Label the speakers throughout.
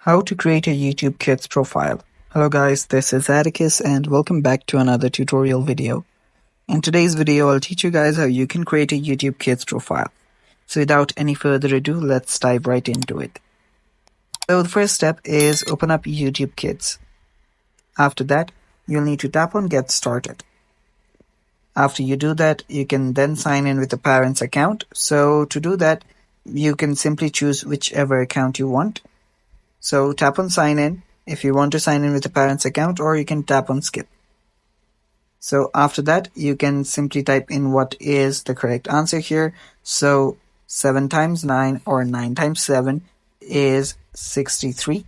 Speaker 1: How to create a YouTube Kids profile. Hello guys, this is Atticus and welcome back to another tutorial video. In today's video, I'll teach you guys how you can create a YouTube Kids profile. So without any further ado, let's dive right into it. So the first step is open up YouTube Kids. After that, you'll need to tap on Get Started. After you do that, you can then sign in with a parent's account. So to do that, you can simply choose whichever account you want. So tap on sign in if you want to sign in with a parent's account, or you can tap on skip. So after that, you can simply type in what is the correct answer here. So 7 times 9 or 9 times 7 is 63.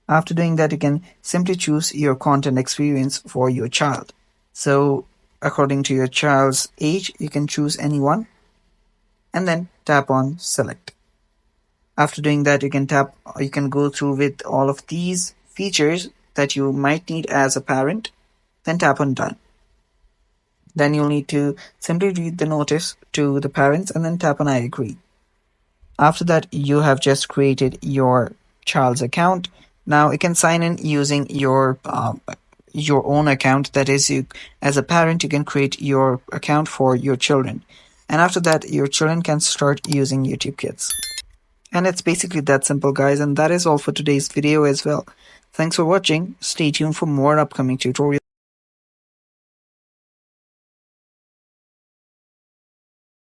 Speaker 1: After doing that, you can simply choose your content experience for your child. So according to your child's age, you can choose any one and then tap on select. After doing that, you can go through with all of these features that you might need as a parent, then tap on done. Then you'll need to simply read the notice to the parents and then tap on I agree. After that, you have just created your child's account. Now you can sign in using your own account. That is, you as a parent, you can create your account for your children. And after that, your children can start using YouTube Kids. And it's basically that simple, guys, and that is all for today's video as well. Thanks for watching. Stay tuned for more upcoming tutorials.